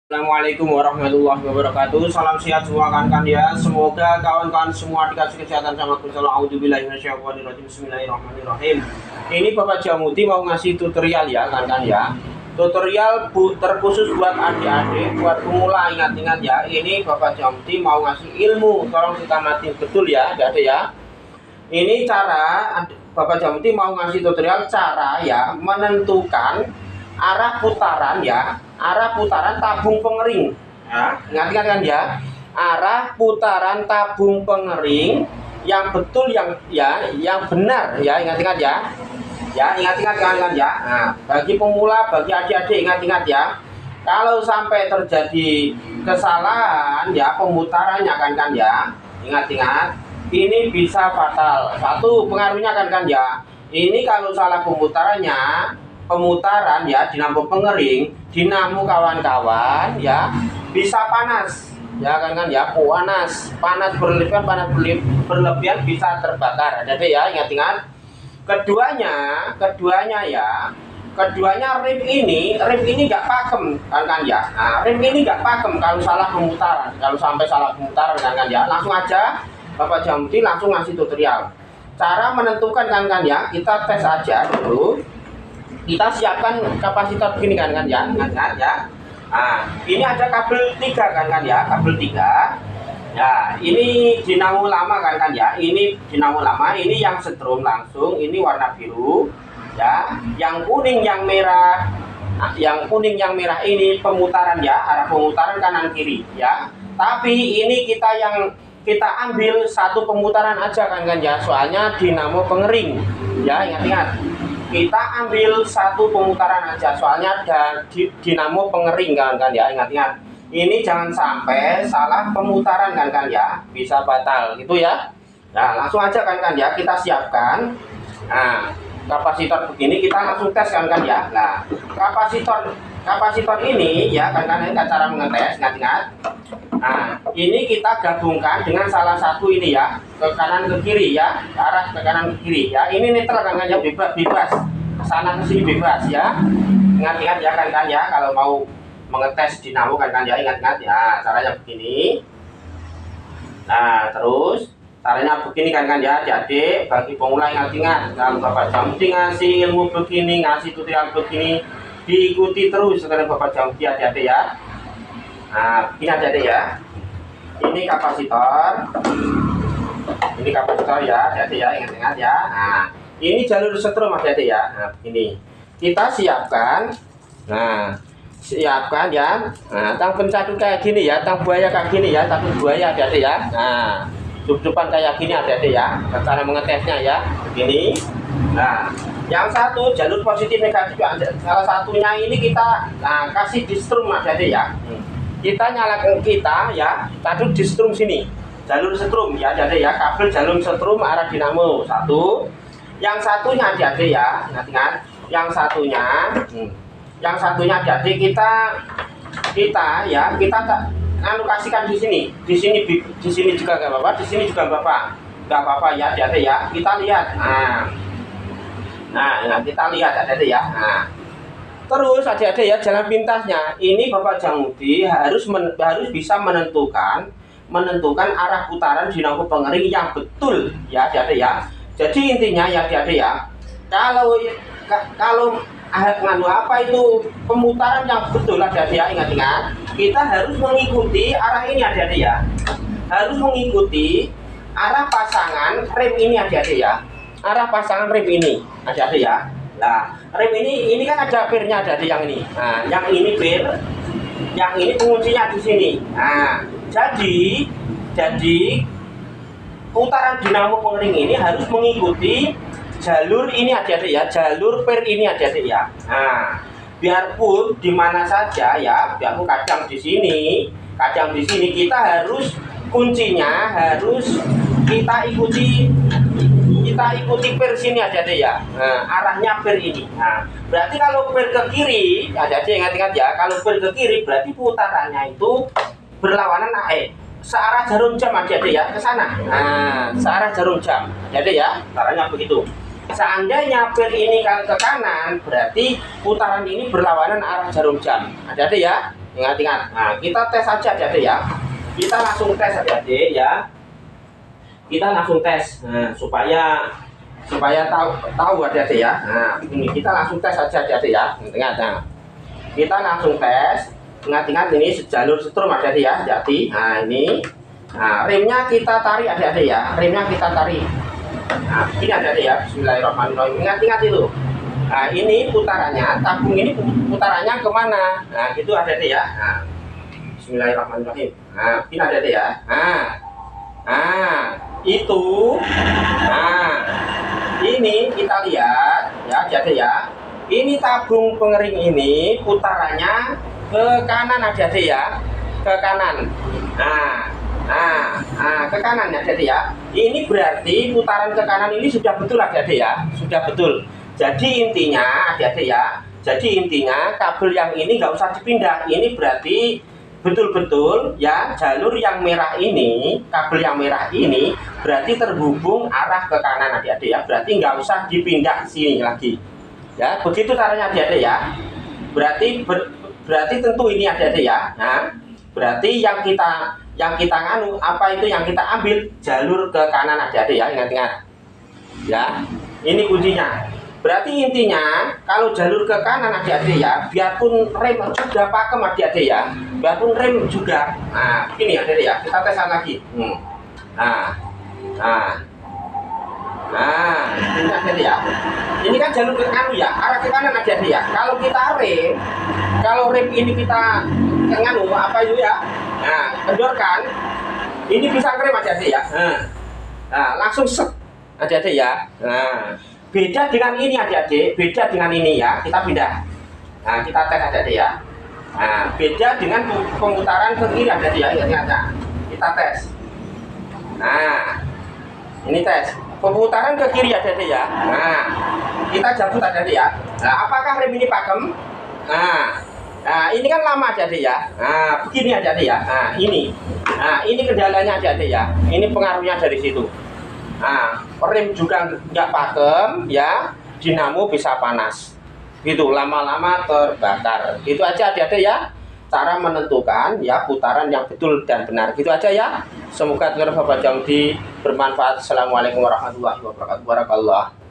Assalamualaikum warahmatullahi wabarakatuh. Salam sehat semua kan ya. Semoga kawan-kawan semua dikasih kesehatan sama Gusti Allah. Auzubillahi minasyaitonirrajim. Bismillahirrahmanirrahim. Ini Bapak Jamuti mau ngasih tutorial ya kan ya. Tutorial terkhusus buat adik-adik, buat pemula. Ingat-ingat ya. Ini Bapak Jamuti mau ngasih ilmu. Tolong ditamatin betul ya, adik-adik ya. Ini cara Bapak Jamuti mau ngasih tutorial cara ya menentukan arah putaran ya, arah putaran tabung pengering ya. Ingat-ingat kan ya, arah putaran tabung pengering yang betul, yang benar ya. Ingat-ingat ya, ingat-ingat kan ya. Nah, bagi pemula, bagi adik-adik, ingat-ingat ya, kalau sampai terjadi kesalahan ya pemutarannya kan ya, ingat-ingat, ini bisa fatal. Satu, pengaruhnya kan ya, ini kalau salah pemutaran ya, dinamo pengering, dinamo kawan-kawan ya, bisa panas ya kan ya, panas berlebihan bisa terbakar. Jadi ya, ingat-ingat. Keduanya ya, rem ini nggak pakem kan ya. Nah, rem ini nggak pakem kalau salah pemutaran, kalau sampai salah pemutaran kan ya. Langsung aja Bapak Jamuti langsung ngasih tutorial cara menentukan kan ya. Kita tes aja dulu. Kita siapkan kapasitor begini kan ya, ingat ya. Nah, ini ada kabel 3 kan ya, kabel 3. Ya, ini dinamo lama kan ya. Ini dinamo lama, ini yang setrum langsung, ini warna biru ya. Yang kuning yang merah. Nah, yang kuning yang merah ini pemutaran ya, arah pemutaran kanan kiri ya. Tapi ini kita ambil satu pemutaran aja kan ya, soalnya dinamo pengering ya. Ingat-ingat, kita ambil satu pemutaran aja soalnya ada dinamo pengering kan ya. Ingat-ingat, ini jangan sampai salah pemutaran kan ya, bisa batal gitu ya. Nah, langsung aja kan ya, kita siapkan. Nah, kapasitor begini kita langsung tes kan ya. Nah, kapasitor ini ya kan ini cara mengetes, ingat-ingat. Nah, ini kita gabungkan dengan salah satu ini ya, ke kanan ke kiri ya, arah ke kanan ke kiri ya. Ini netral kan ya, bebas, sana ke sini bebas ya. Ingat-ingat ya kan ya, kalau mau mengetes dinamo kan ya, ingat-ingat ya, caranya begini. Nah, terus caranya begini kan ya, adik-adik. Bagi pemula ingat-ingat, kalau Bapak Jamuti ngasih ilmu begini, ngasih tutorial begini, diikuti terus sekarang Bapak Jamuti adik-adik ya. Nah, ini adik-adik ya. Ini kapasitor ya, adik-adik ya, ingat-ingat ya. Nah, ini jalur setrum adik-adik ya. Nah, ini kita siapkan. Nah, siapkan ya. Nah, tang pencadu kayak gini ya, tang buaya kayak gini ya, tang buaya adik-adik ya. Nah, depan kayak gini adik-adik ya. Cara mengetesnya ya, begini. Nah, yang satu jalur positif negatif, salah satunya ini kita kasih di strum adik-adik ya. Kita nyalakan ya, taruh di strum sini, jalur setrum ya, jadi ya, kabel jalur setrum arah dinamo satu. Yang satunya jadi ya, ingat-ingat, yang satunya jadi kita alokasikan di sini juga nggak apa-apa, di sini juga nggak apa-apa ya, jadi ya, kita lihat. Nah, kita lihat ada ya. Nah, terus adik-adik ya, jalan pintasnya ini Bapak Jamuti harus bisa menentukan arah putaran dinamo pengering yang betul ya, adik-adik ya. Jadi intinya ya, adik-adik ya, kalau apa itu pemutaran yang betul adik-adik ya, ingat-ingat, kita harus mengikuti arah ini adik-adik ya, harus mengikuti arah pasangan rem ini adik-adik ya, arah pasangan rem ini adik-adik ya. Nah, rem ini kan ada pirnya, ada yang ini. Nah, yang ini pir, yang ini penguncinya di sini. Nah, jadi putaran dinamo pengering ini harus mengikuti jalur ini adik-adik ya, jalur pir ini adik-adik ya. Nah, biarpun di mana saja ya, biarpun kadang di sini, kita harus kuncinya harus kita ikuti pir sini adik-adik ya. Nah, arahnya pir ini. Nah, berarti kalau pir ke kiri, adik-adik ingat-ingat ya, kalau pir ke kiri berarti putarannya itu berlawanan searah jarum jam adik-adik ya, ke sana. Nah, searah jarum jam adik-adik ya, caranya begitu. Seandainya pir ini kalau ke kanan, berarti putaran ini berlawanan arah jarum jam adik-adik ya. Ingat-ingat. Nah, kita tes aja adik-adik ya. Kita langsung tes adik-adik ya. Kita langsung tes. Nah, supaya tahu adik-adik ya. Nah, ini kita langsung tes aja adik-adik ya. Ingat. Nah, kita langsung tes. Ingat-ingat ini sejalur setrum adik-adik ya. Hati. Nah, ini. Nah, remnya kita tarik adik-adik ya. Remnya kita tarik. Nah, ini adik-adik ya. Bismillahirrahmanirrahim. Ingat-ingat itu. Nah, ini putarannya, tabung ini putarannya kemana? Nah, itu adik-adik ya. Nah, Bismillahirrahmanirrahim. Nah, ini adik-adik ya. Itu. Nah, ini kita lihat ya adik-adik ya. Ini tabung pengering ini putarannya ke kanan adik-adik ya. Ke kanan. Ke kanan ya adik-adik ya. Ini berarti putaran ke kanan ini sudah betul adik-adik ya. Sudah betul. Jadi intinya adik-adik ya, jadi intinya kabel yang ini nggak usah dipindah. Ini berarti betul-betul ya jalur yang merah ini, kabel yang merah ini berarti terhubung arah ke kanan adik-adik ya. Berarti nggak usah dipindah sini lagi. Ya, begitu caranya adik-adik ya. Berarti tentu ini adik-adik ya. Nah, berarti yang kita nganu apa itu yang kita ambil jalur ke kanan adik-adik ya. Ingat-ingat. Ya, ini kuncinya. Berarti intinya kalau jalur ke kanan adik-adik ya, biarpun rem sudah pakem adik-adik ya, biarpun rem juga. Nah, begini adik-adik ya, kita teskan lagi. Ini adik-adik ya. Ini kan jalur ke kanan ya, arah ke kanan adik-adik ya. Kalau kita rem, kalau rem ini kita nganu apa itu ya? Nah, kendorkan, ini bisa ngerem adik-adik ya. Nah, langsung set adik-adik ya. Nah, beda dengan ini adik-adik, beda dengan ini ya, kita pindah. Nah, kita tes adik-adik ya. Nah, beda dengan pemutaran ke kiri adik-adik ya, ingat-ingat. Kita tes. Nah, ini tes. Pemutaran ke kiri adik-adik ya. Nah, kita cabut adik-adik ya. Nah, apakah rem ini pakem? Nah, ini kan lama adik-adik ya. Nah, begini adik-adik ya. Nah, ini. Nah, ini kendalanya adik-adik ya. Ini pengaruhnya dari situ. Nah, rem juga nggak pakem ya, dinamo bisa panas gitu, lama-lama terbakar. Itu aja adik-adik ya, cara menentukan ya putaran yang betul dan benar. Gitu aja ya. Semoga Bapak Jamdi bermanfaat. Assalamualaikum warahmatullahi wabarakatuh.